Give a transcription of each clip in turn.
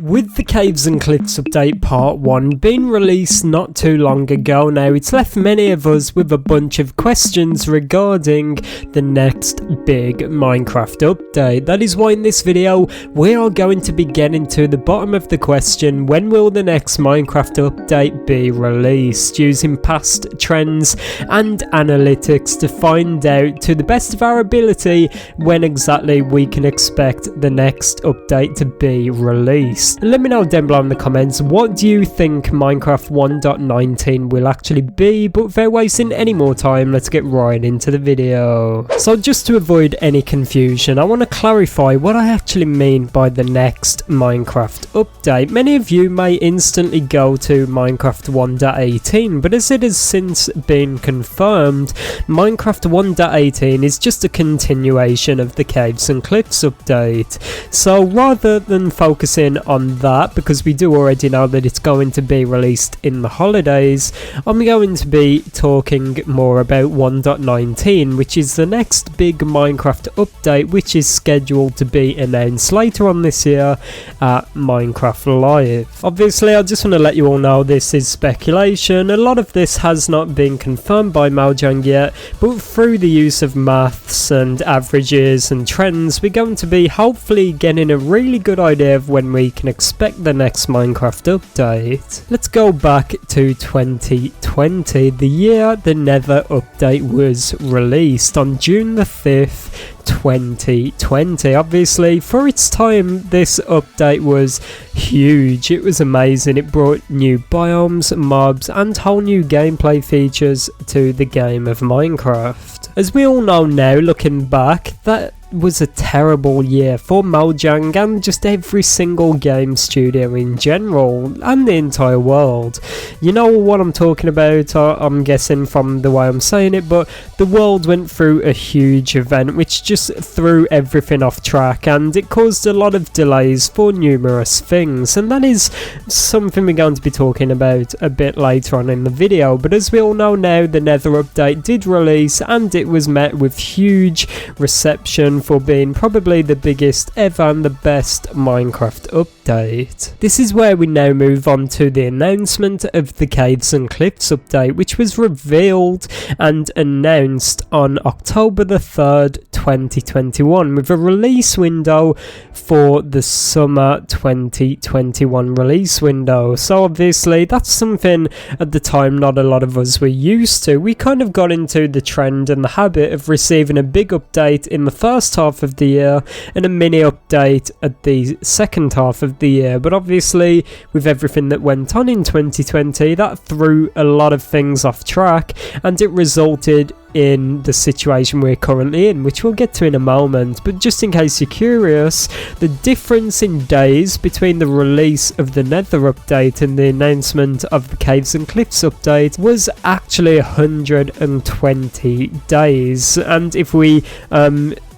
With the Caves and Cliffs update part 1 being released not too long ago now, it's left many of us with a bunch of questions regarding the next big Minecraft update. That is why in this video we are going to be getting to the bottom of the question: when will the next Minecraft update be released, using past trends and analytics to find out to the best of our ability when exactly we can expect the next update to be released. Let me know down below in the comments, what do you think Minecraft 1.19 will actually be? But without wasting any more time, let's get right into the video. So just to avoid any confusion, I want to clarify what I actually mean by the next Minecraft update. Many of you may instantly go to Minecraft 1.18, but as it has since been confirmed, Minecraft 1.18 is just a continuation of the Caves and Cliffs update. So rather than focusing on that, because we do already know that it's going to be released in the holidays, I'm going to be talking more about 1.19, which is the next big Minecraft update, which is scheduled to be announced later on this year at Minecraft Live. Obviously, I just want to let you all know this is speculation. A lot of this has not been confirmed by Mojang yet, but through the use of maths and averages and trends, we're going to be hopefully getting a really good idea of when we can expect the next Minecraft update. Let's go back to 2020, the year the Nether update was released on June the 5th, 2020. Obviously, for its time, this update was huge. It was amazing. It brought new biomes, mobs, and whole new gameplay features to the game of Minecraft. As we all know now, looking back, that was a terrible year for Mojang and just every single game studio in general, and the entire world. You know what I'm talking about, I'm guessing from the way I'm saying it, but the world went through a huge event which just threw everything off track, and it caused a lot of delays for numerous things, and that is something we're going to be talking about a bit later on in the video. But as we all know now, the Nether update did release, and it was met with huge reception for being probably the biggest ever and the best Minecraft update. This is where we now move on to the announcement of the Caves and Cliffs update, which was revealed and announced on October the 3rd, 2021, with a release window for the summer 2021 release window. So obviously that's something at the time not a lot of us were used to. We kind of got into the trend and the habit of receiving a big update in the first half of the year and a mini update at the second half of the year. But obviously, with everything that went on in 2020, that threw a lot of things off track, and it resulted in the situation we're currently in, which we'll get to in a moment. But just in case you're curious, the difference in days between the release of the Nether update and the announcement of the Caves and Cliffs update was actually 120 days. And if we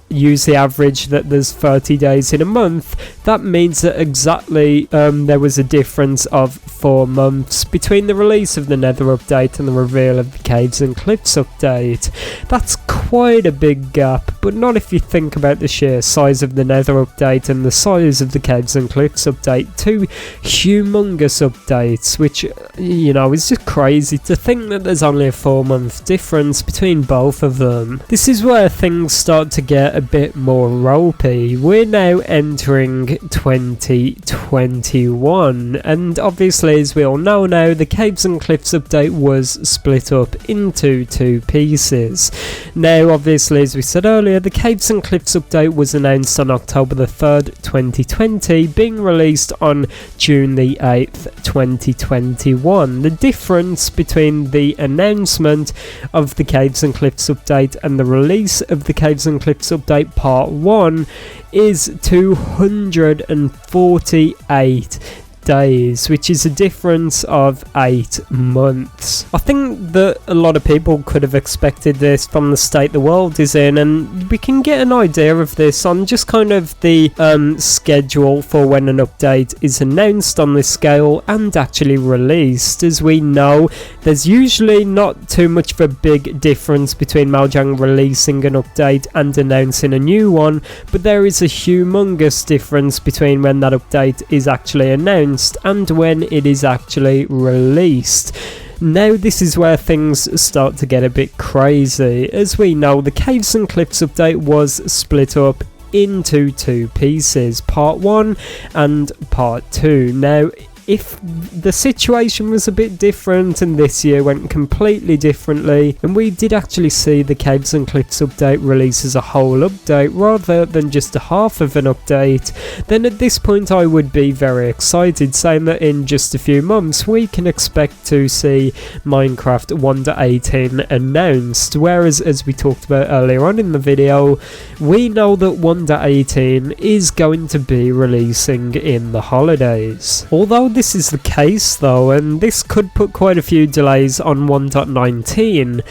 use the average that there's 30 days in a month, that means that exactly there was a difference of 4 months between the release of the Nether update and the reveal of the Caves and Cliffs update. That's quite a big gap, but not if you think about the sheer size of the Nether update and the size of the Caves and Cliffs update. Two humongous updates, which, you know, is just crazy to think that there's only a 4-month difference between both of them. This is where things start to get a bit more ropey. We're now entering 2021, and obviously, as we all know now, the Caves and Cliffs update was split up into 2 pieces. Now obviously, as we said earlier, the Caves and Cliffs update was announced on October the 3rd, 2020, being released on June the 8th, 2021. The difference between the announcement of the Caves and Cliffs update and the release of the Caves and Cliffs update part 1 is 248 days, which is a difference of 8 months. I think that a lot of people could have expected this from the state the world is in, and we can get an idea of this on just kind of the schedule for when an update is announced on this scale and actually released. As we know, there's usually not too much of a big difference between Mojang releasing an update and announcing a new one, but there is a humongous difference between when that update is actually announced and when it is actually released. Now this is where things start to get a bit crazy. As we know, the Caves and Cliffs update was split up into 2 pieces, part 1 and part 2. Now if the situation was a bit different and this year went completely differently, and we did actually see the Caves and Cliffs update release as a whole update rather than just a half of an update, then at this point I would be very excited, saying that in just a few months we can expect to see Minecraft 1.18 announced, whereas as we talked about earlier on in the video, we know that 1.18 is going to be releasing in the holidays. Although this is the case though, and this could put quite a few delays on 1.19,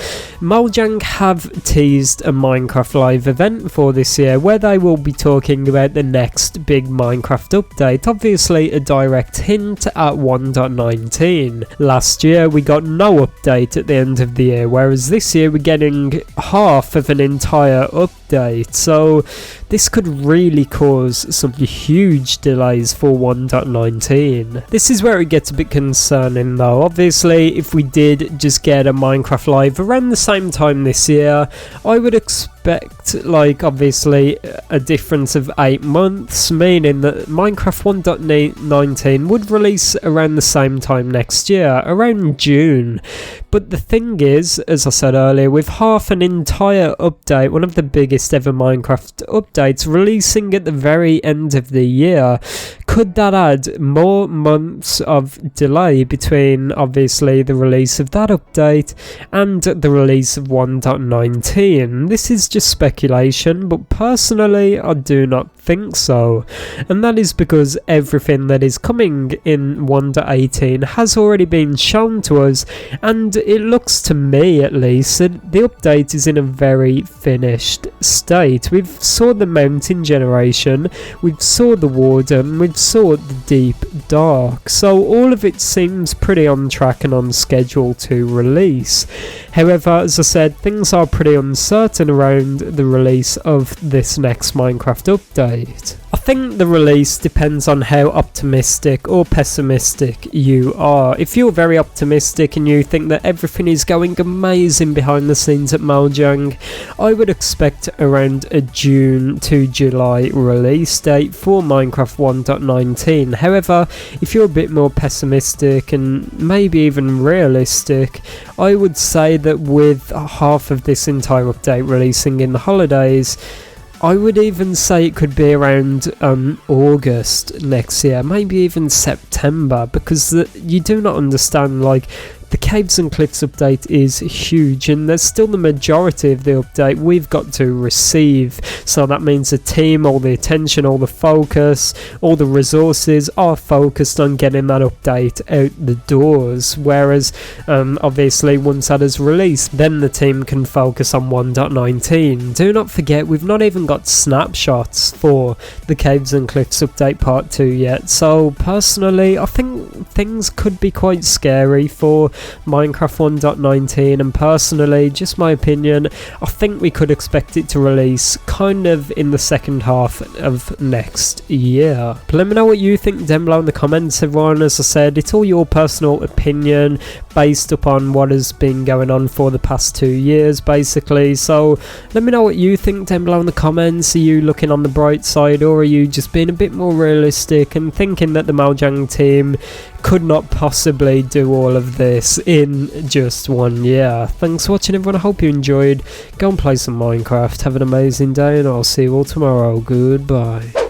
Mojang have teased a Minecraft live event for this year where they will be talking about the next big Minecraft update, obviously a direct hint at 1.19. Last year we got no update at the end of the year, whereas this year we're getting half of an entire update, so this could really cause some huge delays for 1.19. This is where it gets a bit concerning though. Obviously, if we did just get a Minecraft Live around the same time this year, I would expect, like, obviously a difference of 8 months, meaning that Minecraft 1.19 would release around the same time next year, around June. But the thing is, as I said earlier, with half an entire update, one of the biggest ever Minecraft updates, releasing at the very end of the year, could that add more months of delay between obviously the release of that update and the release of 1.19? This is just speculation, but personally I do not think so, and that is because everything that is coming in 1.18 has already been shown to us, and it looks to me at least that the update is in a very finished state. We've saw the mountain generation, we've saw the warden, we've saw the deep dark, so all of it seems pretty on track and on schedule to release. However, as I said, things are pretty uncertain around the release of this next Minecraft update. I think the release depends on how optimistic or pessimistic you are. If you're very optimistic and you think that everything is going amazing behind the scenes at Mojang, I would expect around a June to July release date for Minecraft 1.19. However, if you're a bit more pessimistic and maybe even realistic, I would say that with half of this entire update releasing in the holidays, I would even say it could be around August next year, maybe even September, because you do not understand, like, the Caves and Cliffs update is huge, and there's still the majority of the update we've got to receive, so that means the team, all the attention, all the focus, all the resources are focused on getting that update out the doors, whereas obviously once that is released, then the team can focus on 1.19. Do not forget, we've not even got snapshots for the Caves and Cliffs update part 2 yet, so personally I think things could be quite scary for Minecraft 1.19, and personally, just my opinion, I think we could expect it to release kind of in the second half of next year. But let me know what you think down below in the comments, everyone. As I said, it's all your personal opinion based upon what has been going on for the past 2 years basically, so let me know what you think down below in the comments. Are you looking on the bright side, or are you just being a bit more realistic and thinking that the Mojang team could not possibly do all of this in just 1 year? Thanks for watching, everyone. I hope you enjoyed. Go and play some Minecraft. Have an amazing day, and I'll see you all tomorrow. Goodbye.